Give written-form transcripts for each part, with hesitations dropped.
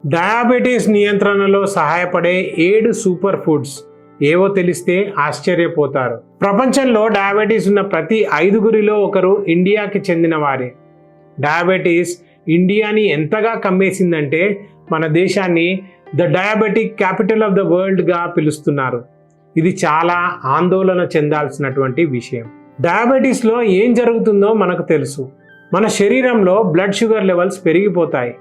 Diabetes నియంత్రణలో సహాయపడే 7 super foods ఏవో తెలిస్తే ఆశ్చర్యపోతారు. ప్రపంచంలో డయాబెటీస్ ఉన్న ప్రతి 5గురిలో ఒకరు ఇండియాకి చెందిన వారే. డయాబెటీస్ ఇండియాని ఎంతగా కమ్మేసిందంటే మన దేశాన్ని the diabetic capital of the వరల్డ్గా పిలుస్తున్నారు. ఇది చాలా ఆందోళన చెందాల్సినటువంటి విషయం. డయాబెటీస్లో ఏం జరుగుతుందో మనకు తెలుసు. మన శరీరంలో బ్లడ్ షుగర్ లెవెల్స్ పెరిగిపోతాయి.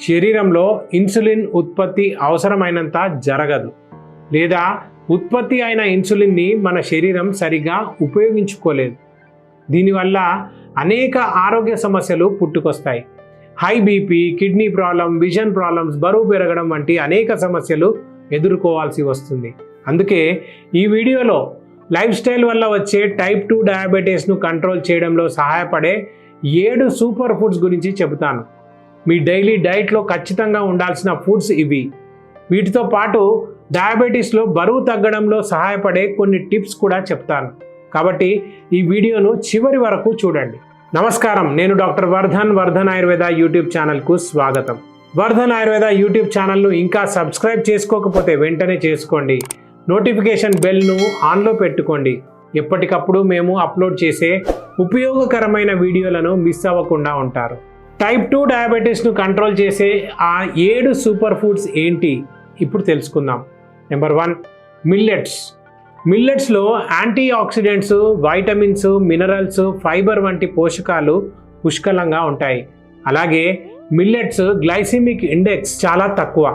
శరీరంలో ఇన్సులిన్ ఉత్పత్తి అవసరమైనంత జరగదు, లేదా ఉత్పత్తి అయిన ఇన్సులిన్ని మన శరీరం సరిగా ఉపయోగించుకోలేదు. దీనివల్ల అనేక ఆరోగ్య సమస్యలు పుట్టుకొస్తాయి. High BP, kidney problem, vision problems, బరువు పెరగడం వంటి అనేక సమస్యలు ఎదుర్కోవాల్సి వస్తుంది. అందుకే ఈ వీడియోలో లైఫ్ స్టైల్ వల్ల వచ్చే టైప్ 2 డయాబెటీస్ను కంట్రోల్ చేయడంలో సహాయపడే 7 సూపర్ ఫుడ్స్ గురించి చెబుతాను. మీ డైలీ డైట్లో ఖచ్చితంగా ఉండాల్సిన ఫుడ్స్ ఇవి. వీటితో పాటు డయాబెటీస్లో బరువు తగ్గడంలో సహాయపడే కొన్ని టిప్స్ కూడా చెప్తాను. కాబట్టి ఈ వీడియోను చివరి వరకు చూడండి. నమస్కారం, నేను డాక్టర్ వర్ధన్ ఆయుర్వేద యూట్యూబ్ ఛానల్కు స్వాగతం. వర్ధన్ ఆయుర్వేద యూట్యూబ్ ఛానల్ను ఇంకా సబ్స్క్రైబ్ చేసుకోకపోతే వెంటనే చేసుకోండి. నోటిఫికేషన్ బెల్ను ఆన్లో పెట్టుకోండి. ఎప్పటికప్పుడు మేము అప్లోడ్ చేసే ఉపయోగకరమైన వీడియోలను మిస్ అవ్వకుండా ఉంటారు. టైప్ 2 డయాబెటీస్ను కంట్రోల్ చేసే ఆ 7 సూపర్ ఫుడ్స్ ఏంటి ఇప్పుడు తెలుసుకుందాం. Number 1, millets. మిల్లెట్స్లో antioxidants, vitamins, minerals, fibre వంటి పోషకాలు పుష్కలంగా ఉంటాయి. అలాగే మిల్లెట్స్ గ్లైసిమిక్ ఇండెక్స్ చాలా తక్కువ.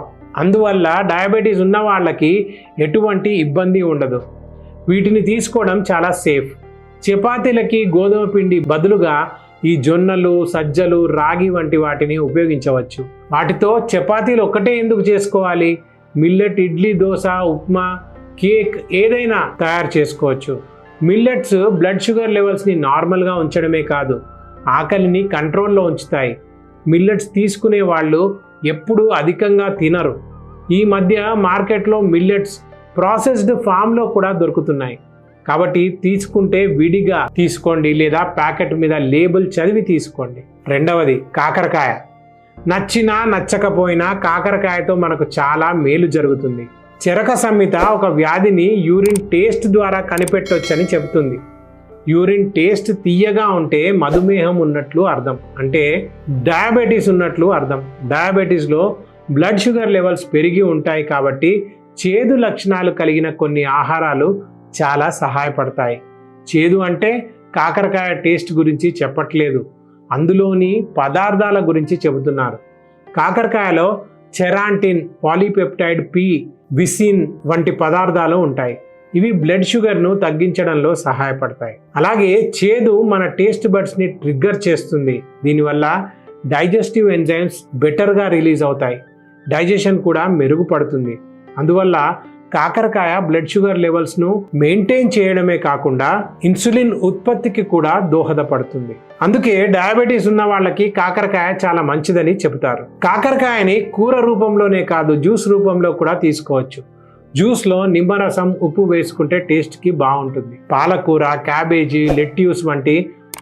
అందువల్ల డయాబెటీస్ ఉన్న వాళ్ళకి ఎటువంటి ఇబ్బంది ఉండదు. వీటిని తీసుకోవడం చాలా సేఫ్. చపాతీలకి గోధుమ పిండి బదులుగా ఈ జొన్నలు, సజ్జలు, రాగి వంటి వాటిని ఉపయోగించవచ్చు. వాటితో చపాతీలు ఒక్కటే ఎందుకు చేసుకోవాలి? మిల్లెట్ ఇడ్లీ, దోశ, ఉప్మా, కేక్ ఏదైనా తయారు చేసుకోవచ్చు. మిల్లెట్స్ బ్లడ్ షుగర్ లెవెల్స్ని నార్మల్గా ఉంచడమే కాదు, ఆకలిని కంట్రోల్లో ఉంచుతాయి. మిల్లెట్స్ తీసుకునే వాళ్ళు ఎప్పుడూ అధికంగా తినరు. ఈ మధ్య మార్కెట్లో మిల్లెట్స్ ప్రాసెస్డ్ ఫామ్లో కూడా దొరుకుతున్నాయి. కాబట్టి తీసుకుంటే విడిగా తీసుకోండి, లేదా ప్యాకెట్ మీద లేబుల్ చదివి తీసుకోండి. రెండవది, కాకరకాయ. నచ్చినా నచ్చకపోయినా కాకరకాయతో మనకు చాలా మేలు జరుగుతుంది. చరక సంహిత ఒక వ్యాధిని యూరిన్ టేస్ట్ ద్వారా కనిపెట్టొచ్చని చెబుతుంది. యూరిన్ టేస్ట్ తీయగా ఉంటే మధుమేహం ఉన్నట్లు అర్థం, అంటే డయాబెటీస్ ఉన్నట్లు అర్థం. డయాబెటీస్లో బ్లడ్ షుగర్ లెవెల్స్ పెరిగి ఉంటాయి కాబట్టి చేదు లక్షణాలు కలిగిన కొన్ని ఆహారాలు చాలా సహాయపడతాయి. చేదు అంటే కాకరకాయ టేస్ట్ గురించి చెప్పట్లేదు, అందులోని పదార్థాల గురించి చెబుతున్నారు. కాకరకాయలో చెరాంటిన్, పాలీపెప్టైడ్ పి, విసిన్ వంటి పదార్థాలు ఉంటాయి. ఇవి బ్లడ్ షుగర్ను తగ్గించడంలో సహాయపడతాయి. అలాగే చేదు మన టేస్ట్ బడ్స్ని ట్రిగ్గర్ చేస్తుంది. దీనివల్ల డైజెస్టివ్ ఎంజైమ్స్ బెటర్గా రిలీజ్ అవుతాయి, డైజెషన్ కూడా మెరుగుపడుతుంది. అందువల్ల కాకరకాయ బ్లడ్ షుగర్ లెవెల్స్ను మెయింటైన్ చేయడమే కాకుండా ఇన్సులిన్ ఉత్పత్తికి కూడా దోహదపడుతుంది. అందుకే డయాబెటీస్ ఉన్న వాళ్ళకి కాకరకాయ చాలా మంచిదని చెబుతారు. కాకరకాయని కూర రూపంలోనే కాదు, జ్యూస్ రూపంలో కూడా తీసుకోవచ్చు. జ్యూస్లో నిమ్మరసం, ఉప్పు వేసుకుంటే టేస్ట్కి బాగుంటుంది. పాలకూర, క్యాబేజీ, లెట్యూస్ వంటి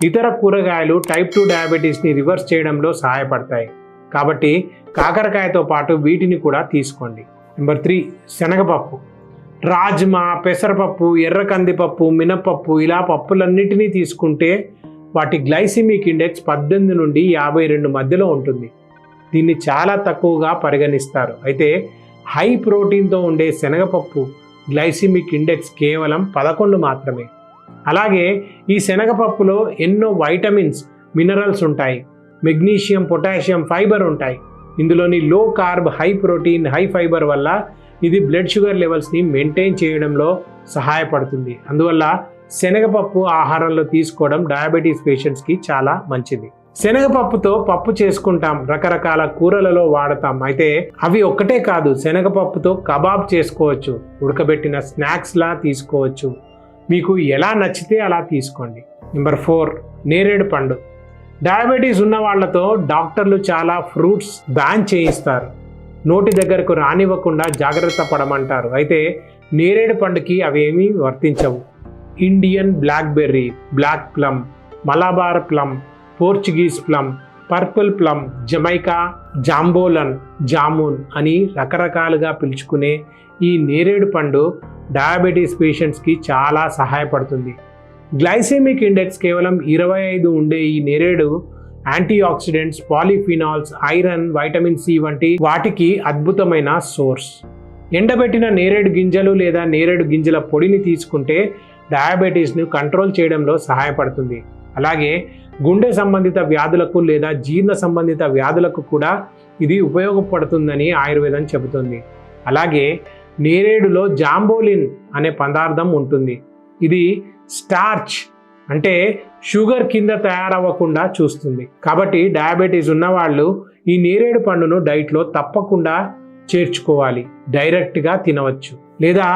ఇతర కూరగాయలు టైప్ 2 డయాబెటీస్ని రివర్స్ చేయడంలో సహాయపడతాయి. కాబట్టి కాకరకాయతో పాటు వీటిని కూడా తీసుకోండి. నెంబర్ 3, శనగపప్పు. రాజ్మా, పెసరపప్పు, ఎర్ర కందిపప్పు, మినపప్పు ఇలా పప్పులన్నిటినీ తీసుకుంటే వాటి గ్లైసిమిక్ ఇండెక్స్ 18 నుండి 52 మధ్యలో ఉంటుంది. దీన్ని చాలా తక్కువగా పరిగణిస్తారు. అయితే హై ప్రోటీన్తో ఉండే శనగపప్పు గ్లైసిమిక్ ఇండెక్స్ కేవలం 11 మాత్రమే. అలాగే ఈ శనగపప్పులో ఎన్నో వైటమిన్స్, మినరల్స్ ఉంటాయి. మెగ్నీషియం, పొటాషియం, ఫైబర్ ఉంటాయి. ఇందులోని లో carb, high protein, high fibre వల్ల ఇది బ్లడ్ షుగర్ లెవెల్స్ని మెయింటైన్ చేయడంలో సహాయపడుతుంది. అందువల్ల శనగపప్పు ఆహారంలో తీసుకోవడం డయాబెటీస్ పేషెంట్స్కి చాలా మంచిది. శనగపప్పుతో పప్పు చేసుకుంటాం, రకరకాల కూరలలో వాడతాం. అయితే అవి ఒక్కటే కాదు, శనగపప్పుతో కబాబ్ చేసుకోవచ్చు, ఉడకబెట్టిన స్నాక్స్లా తీసుకోవచ్చు. మీకు ఎలా నచ్చితే అలా తీసుకోండి. నెంబర్ 4, నేరేడు పండు. డయాబెటీస్ ఉన్న వాళ్ళతో డాక్టర్లు చాలా ఫ్రూట్స్ బ్యాన్ చేయిస్తారు, నోటి దగ్గరకు రానివ్వకుండా జాగ్రత్త పడమంటారు. అయితే నేరేడు పండుకి అవేమీ వర్తించవు. Indian blackberry, black plum, Malabar plum, Portuguese plum, purple plum, Jamaica, jambolan, jamun అని రకరకాలుగా పిలుచుకునే ఈ నేరేడు పండు డయాబెటీస్ పేషెంట్స్కి చాలా సహాయపడుతుంది. గ్లైసెమిక్ ఇండెక్స్ కేవలం 25 ఉండే ఈ నేరేడు antioxidants, polyphenols, iron, vitamin C వంటి వాటికి అద్భుతమైన సోర్స్. ఎండబెట్టిన నేరేడు గింజలు లేదా నేరేడు గింజల పొడిని తీసుకుంటే డయాబెటీస్ను కంట్రోల్ చేయడంలో సహాయపడుతుంది. అలాగే గుండె సంబంధిత వ్యాధులకు లేదా జీర్ణ సంబంధిత వ్యాధులకు కూడా ఇది ఉపయోగపడుతుందని ఆయుర్వేదం చెబుతుంది. అలాగే నేరేడులో జాంబోలిన్ అనే పదార్థం ఉంటుంది. ఇది స్టార్చ్ అంటే షుగర్ కింద తయారవ్వకుండా చూస్తుంది. కాబట్టి డయాబెటీస్ ఉన్నవాళ్ళు ఈ నేరేడు పండును డైట్లో తప్పకుండా చేర్చుకోవాలి. డైరెక్ట్గా తినవచ్చు లేదా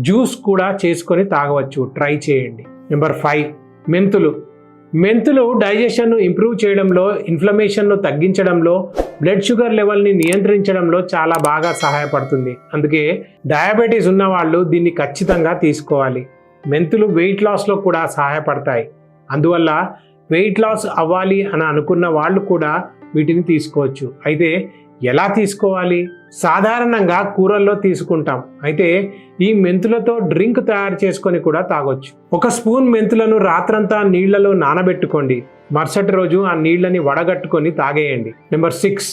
జ్యూస్ కూడా చేసుకొని తాగవచ్చు. ట్రై చేయండి. నెంబర్ 5, మెంతులు డైజెషన్ను ఇంప్రూవ్ చేయడంలో, ఇన్ఫ్లమేషన్ను తగ్గించడంలో, బ్లడ్ షుగర్ లెవెల్ని నియంత్రించడంలో చాలా బాగా సహాయపడుతుంది. అందుకే డయాబెటీస్ ఉన్నవాళ్ళు దీన్ని ఖచ్చితంగా తీసుకోవాలి. మెంతులు వెయిట్ లాస్లో కూడా సహాయపడతాయి. అందువల్ల వెయిట్ లాస్ అవ్వాలి అని అనుకున్న వాళ్ళు కూడా వీటిని తీసుకోవచ్చు. అయితే ఎలా తీసుకోవాలి? సాధారణంగా కూరల్లో తీసుకుంటాం. అయితే ఈ మెంతులతో డ్రింక్ తయారు చేసుకొని కూడా తాగొచ్చు. 1 స్పూన్ మెంతులను రాత్రంతా నీళ్లలో నానబెట్టుకోండి. మరుసటి రోజు ఆ నీళ్ళని వడగట్టుకొని తాగేయండి. Number 6,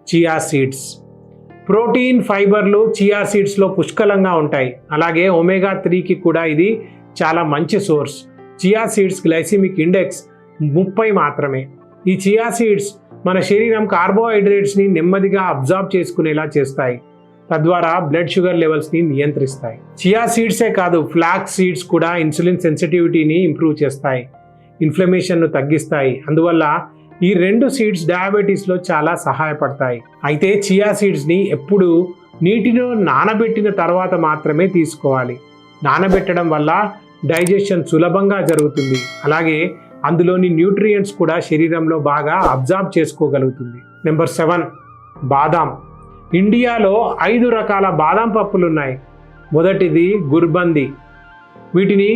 chia seeds. ప్రోటీన్, ఫైబర్లు చియా సీడ్స్లో పుష్కలంగా ఉంటాయి. అలాగే ఒమేగా 3కి కూడా ఇది చాలా మంచి source. Chia seeds glycaemic index 30 మాత్రమే. ఈ చియా సీడ్స్ మన శరీరం కార్బోహైడ్రేట్స్ని నెమ్మదిగా అబ్జార్బ్ చేసుకునేలా చేస్తాయి. తద్వారా బ్లడ్ షుగర్ లెవెల్స్ని నియంత్రిస్తాయి. చియా సీడ్సే కాదు, ఫ్లాక్స్ సీడ్స్ కూడా ఇన్సులిన్ సెన్సిటివిటీని ఇంప్రూవ్ చేస్తాయి, ఇన్ఫ్లమేషన్ను తగ్గిస్తాయి. అందువల్ల ఈ 2 సీడ్స్ డయాబెటీస్లో చాలా సహాయపడతాయి. అయితే చియా సీడ్స్ని ఎప్పుడు నీటిలో నానబెట్టిన తర్వాత మాత్రమే తీసుకోవాలి. నానబెట్టడం వల్ల డైజెషన్ సులభంగా జరుగుతుంది. అలాగే అందులోని న్యూట్రియంట్స్ కూడా శరీరంలో బాగా అబ్జార్బ్ చేసుకోగలుగుతుంది. నెంబర్ 7, బాదాం. ఇండియాలో 5 రకాల బాదాం పప్పులు ఉన్నాయి. మొదటిది గుర్బంది. వీటిని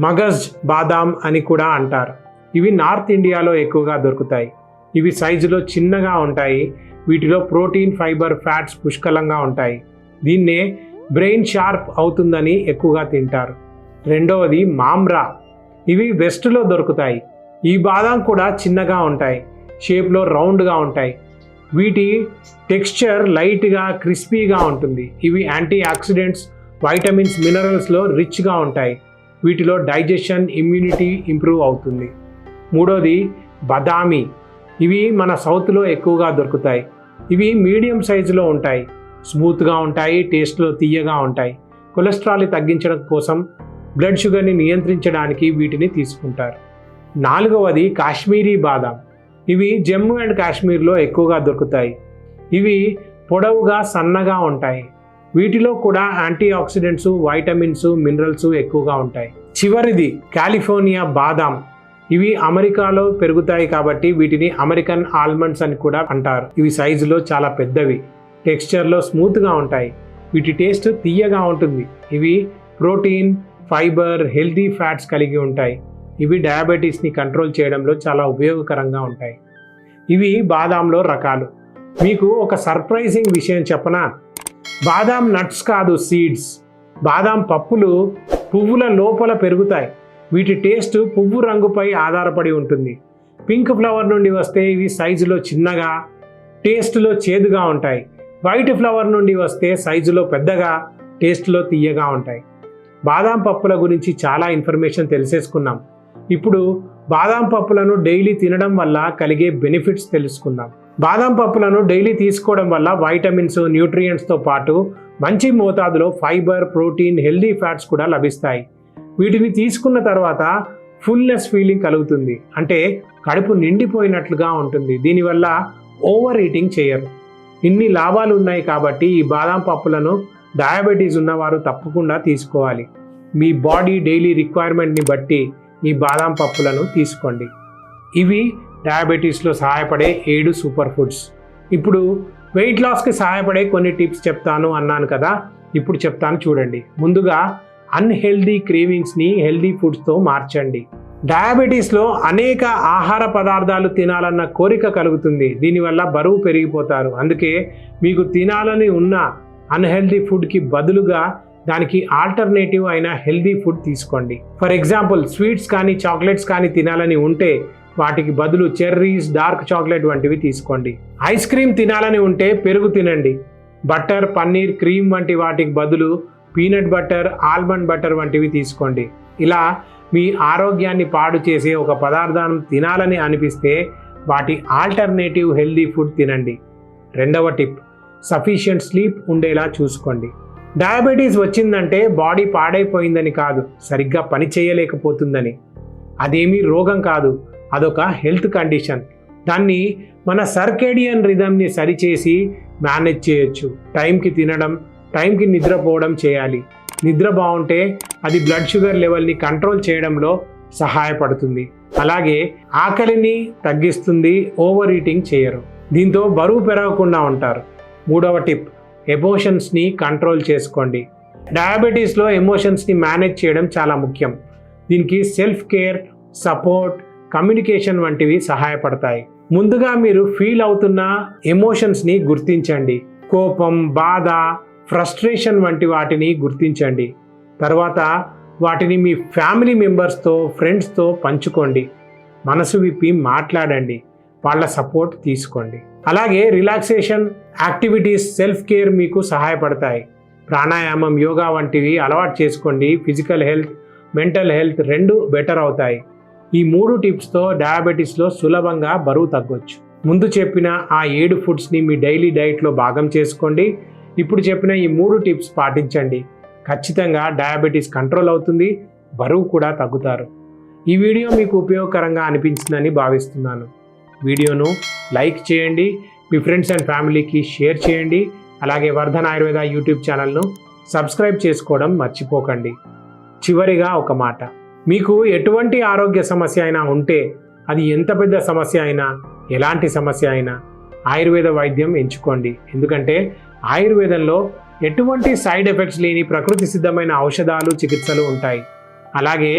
మగజ్ బాదాం అని కూడా అంటారు. ఇవి నార్త్ ఇండియాలో ఎక్కువగా దొరుకుతాయి. ఇవి సైజులో చిన్నగా ఉంటాయి. వీటిలో ప్రోటీన్, ఫైబర్, ఫ్యాట్స్ పుష్కలంగా ఉంటాయి. దీన్నే బ్రెయిన్ షార్ప్ అవుతుందని ఎక్కువగా తింటారు. రెండవది మామ్రా. ఇవి వెస్ట్లో దొరుకుతాయి. ఈ బాదాం కూడా చిన్నగా ఉంటాయి, షేప్లో రౌండ్గా ఉంటాయి. వీటి టెక్స్చర్ లైట్గా క్రిస్పీగా ఉంటుంది. ఇవి యాంటీ ఆక్సిడెంట్స్, వైటమిన్స్, మినరల్స్లో రిచ్గా ఉంటాయి. వీటిలో డైజెషన్, ఇమ్యూనిటీ ఇంప్రూవ్ అవుతుంది. మూడోది బదామి. ఇవి మన సౌత్లో ఎక్కువగా దొరుకుతాయి. ఇవి మీడియం సైజులో ఉంటాయి, స్మూత్గా ఉంటాయి, టేస్ట్లో తీయగా ఉంటాయి. కొలెస్ట్రాల్ని తగ్గించడం కోసం, బ్లడ్ షుగర్ని నియంత్రించడానికి వీటిని తీసుకుంటారు. నాలుగవది కాశ్మీరీ బాదాం. ఇవి జమ్మూ అండ్ కాశ్మీర్లో ఎక్కువగా దొరుకుతాయి. ఇవి పొడవుగా సన్నగా ఉంటాయి. వీటిలో కూడా యాంటీ ఆక్సిడెంట్స్, వైటమిన్స్, మినరల్స్ ఎక్కువగా ఉంటాయి. చివరిది కాలిఫోర్నియా బాదాం. ఇవి అమెరికాలో పెరుగుతాయి కాబట్టి వీటిని అమెరికన్ ఆల్మండ్స్ అని కూడా అంటారు. ఇవి సైజులో చాలా పెద్దవి, టెక్స్చర్లో స్మూత్గా ఉంటాయి. వీటి టేస్ట్ తీయగా ఉంటుంది. ఇవి ప్రోటీన్, ఫైబర్, హెల్తీ ఫ్యాట్స్ కలిగి ఉంటాయి. ఇవి డయాబెటీస్ని కంట్రోల్ చేయడంలో చాలా ఉపయోగకరంగా ఉంటాయి. ఇవి బాదాంలో రకాలు. మీకు ఒక సర్ప్రైజింగ్ విషయం చెప్పనా? బాదాం నట్స్ కాదు, సీడ్స్. బాదాం పప్పులు పువ్వుల లోపల పెరుగుతాయి. వీటి టేస్ట్ పువ్వు రంగుపై ఆధారపడి ఉంటుంది. పింక్ ఫ్లవర్ నుండి వస్తే ఇవి సైజులో చిన్నగా, టేస్ట్లో చేదుగా ఉంటాయి. వైట్ ఫ్లవర్ నుండి వస్తే సైజులో పెద్దగా, టేస్ట్లో తీయగా ఉంటాయి. బాదాం పప్పుల గురించి చాలా ఇన్ఫర్మేషన్ తెలిసేసుకున్నాం. ఇప్పుడు బాదాం పప్పులను డైలీ తినడం వల్ల కలిగే బెనిఫిట్స్ తెలుసుకుందాం. బాదాం పప్పులను డైలీ తీసుకోవడం వల్ల వైటమిన్స్, న్యూట్రియంట్స్తో పాటు మంచి మోతాదులో ఫైబర్, ప్రోటీన్, హెల్దీ ఫ్యాట్స్ కూడా లభిస్తాయి. వీటిని తీసుకున్న తర్వాత ఫుల్నెస్ ఫీలింగ్ కలుగుతుంది. అంటే కడుపు నిండిపోయినట్లుగా ఉంటుంది. దీనివల్ల ఓవర్ ఈటింగ్ చేయరు. ఇన్ని లాభాలు ఉన్నాయి కాబట్టి ఈ బాదాం పప్పులను డయాబెటీస్ ఉన్నవారు తప్పకుండా తీసుకోవాలి. మీ బాడీ డైలీ రిక్వైర్మెంట్ని బట్టి ఈ బాదాం పప్పులను తీసుకోండి. ఇవి డయాబెటీస్లో సహాయపడే 7 సూపర్ ఫుడ్స్. ఇప్పుడు వెయిట్ లాస్కి సహాయపడే కొన్ని టిప్స్ చెప్తాను అన్నాను కదా, ఇప్పుడు చెప్తాను చూడండి. ముందుగా అన్హెల్దీ క్రేవింగ్స్ని హెల్దీ ఫుడ్స్తో మార్చండి. డయాబెటీస్లో అనేక ఆహార పదార్థాలు తినాలన్న కోరిక కలుగుతుంది. దీనివల్ల బరువు పెరిగిపోతారు. అందుకే మీకు తినాలని ఉన్న అన్హెల్దీ ఫుడ్కి బదులుగా దానికి ఆల్టర్నేటివ్ అయిన హెల్దీ ఫుడ్ తీసుకోండి. ఫర్ ఎగ్జాంపుల్ స్వీట్స్ కానీ చాక్లెట్స్ కానీ తినాలని ఉంటే వాటికి బదులు చెర్రీస్, డార్క్ చాక్లెట్ వంటివి తీసుకోండి. ఐస్ క్రీమ్ తినాలని ఉంటే పెరుగు తినండి. బటర్, పన్నీర్, క్రీమ్ వంటి వాటికి బదులు పీనట్ బటర్, ఆల్మండ్ బటర్ వంటివి తీసుకోండి. ఇలా మీ ఆరోగ్యాన్ని పాడు చేసే ఒక పదార్థం తినాలని అనిపిస్తే వాటి ఆల్టర్నేటివ్ హెల్దీ ఫుడ్ తినండి. రెండవ టిప్, సఫిషియంట్ స్లీప్ ఉండేలా చూసుకోండి. డయాబెటీస్ వచ్చిందంటే బాడీ పాడైపోయిందని కాదు, సరిగ్గా పని చేయలేకపోతుందని. అదేమీ రోగం కాదు, అదొక హెల్త్ కండిషన్. దాన్ని మన సర్కేడియన్ రిథమ్ని సరిచేసి మేనేజ్ చేయొచ్చు. టైంకి తినడం, టైంకి నిద్రపోవడం చేయాలి. నిద్ర బాగుంటే అది బ్లడ్ షుగర్ లెవెల్ని కంట్రోల్ చేయడంలో సహాయపడుతుంది. అలాగే ఆకలిని తగ్గిస్తుంది, ఓవర్ ఈటింగ్ చేయరు. దీంతో బరువు పెరగకుండా ఉంటారు. మూడవ టిప్, ఎమోషన్స్ని కంట్రోల్ చేసుకోండి. డయాబెటీస్లో ఎమోషన్స్ని మేనేజ్ చేయడం చాలా ముఖ్యం. దీనికి సెల్ఫ్ కేర్, సపోర్ట్, కమ్యూనికేషన్ వంటివి సహాయపడతాయి. ముందుగా మీరు ఫీల్ అవుతున్న ఎమోషన్స్ని గుర్తించండి. కోపం, బాధ, ఫ్రస్ట్రేషన్ వంటి వాటిని గుర్తించండి. తర్వాత వాటిని మీ ఫ్యామిలీ మెంబర్స్తో, ఫ్రెండ్స్తో పంచుకోండి. మనసు విప్పి మాట్లాడండి, వాళ్ళ సపోర్ట్ తీసుకోండి. అలాగే రిలాక్సేషన్ యాక్టివిటీస్, సెల్ఫ్ కేర్ మీకు సహాయపడతాయి. ప్రాణాయామం, యోగా వంటివి అలవాటు చేసుకోండి. ఫిజికల్ హెల్త్, మెంటల్ హెల్త్ రెండు బెటర్ అవుతాయి. ఈ 3 టిప్స్తో డయాబెటీస్లో సులభంగా బరువు తగ్గొచ్చు. ముందు చెప్పిన ఆ 7 ఫుడ్స్ని మీ డైలీ డైట్లో భాగం చేసుకోండి. ఇప్పుడు చెప్పిన ఈ 3 టిప్స్ పాటించండి. ఖచ్చితంగా డయాబెటీస్ కంట్రోల్ అవుతుంది, బరువు కూడా తగ్గుతారు. ఈ వీడియో మీకు ఉపయోగకరంగా అనిపించిందని భావిస్తున్నాను. వీడియోను లైక్ చేయండి, మీ ఫ్రెండ్స్ అండ్ ఫ్యామిలీకి షేర్ చేయండి. అలాగే వర్ధన్ ఆయుర్వేద యూట్యూబ్ ఛానల్ను సబ్స్క్రైబ్ చేసుకోవడం మర్చిపోకండి. చివరిగా ఒక మాట, మీకు ఎటువంటి ఆరోగ్య సమస్య అయినా ఉంటే, అది ఎంత పెద్ద సమస్య అయినా, ఎలాంటి సమస్య అయినా ఆయుర్వేద వైద్యం ఎంచుకోండి. ఎందుకంటే ఆయుర్వేదంలో ఎటువంటి సైడ్ ఎఫెక్ట్స్ లేని ప్రకృతి సిద్ధమైన ఔషధాలు, చికిత్సలు ఉంటాయి. అలాగే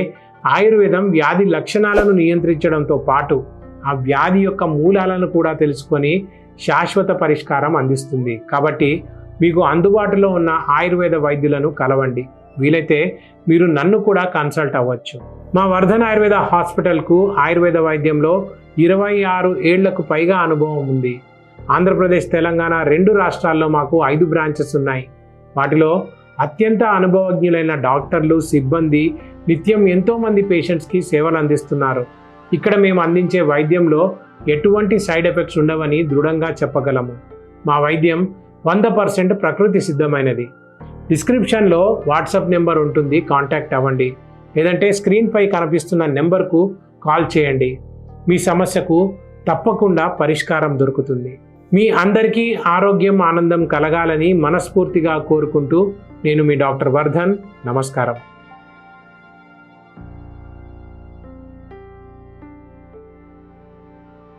ఆయుర్వేదం వ్యాధి లక్షణాలను నియంత్రించడంతో పాటు ఆ వ్యాధి యొక్క మూలాలను కూడా తెలుసుకొని శాశ్వత పరిష్కారం అందిస్తుంది. కాబట్టి మీకు అందుబాటులో ఉన్న ఆయుర్వేద వైద్యులను కలవండి. వీలైతే మీరు నన్ను కూడా కన్సల్ట్ అవ్వచ్చు. మా వర్ధన్ ఆయుర్వేద హాస్పిటల్కు ఆయుర్వేద వైద్యంలో 26 ఏళ్లకు పైగా అనుభవం ఉంది. ఆంధ్రప్రదేశ్, తెలంగాణ 2 రాష్ట్రాల్లో మాకు 5 బ్రాంచెస్ ఉన్నాయి. వాటిలో అత్యంత అనుభవజ్ఞులైన డాక్టర్లు, సిబ్బంది నిత్యం ఎంతోమంది పేషెంట్స్కి సేవలు అందిస్తున్నారు. ఇక్కడ మేము అందించే వైద్యంలో ఎటువంటి సైడ్ ఎఫెక్ట్స్ ఉండవని దృఢంగా చెప్పగలము. మా వైద్యం 100% ప్రకృతి సిద్ధమైనది. డిస్క్రిప్షన్లో వాట్సాప్ నెంబర్ ఉంటుంది, కాంటాక్ట్ అవ్వండి. లేదంటే స్క్రీన్పై కనిపిస్తున్న నెంబర్కు కాల్ చేయండి. మీ సమస్యకు తప్పకుండా పరిష్కారం దొరుకుతుంది. మీ అందరికీ ఆరోగ్యం, ఆనందం కలగాలని మనస్ఫూర్తిగా కోరుకుంటూ నేను మీ డాక్టర్ వర్ధన్. నమస్కారం.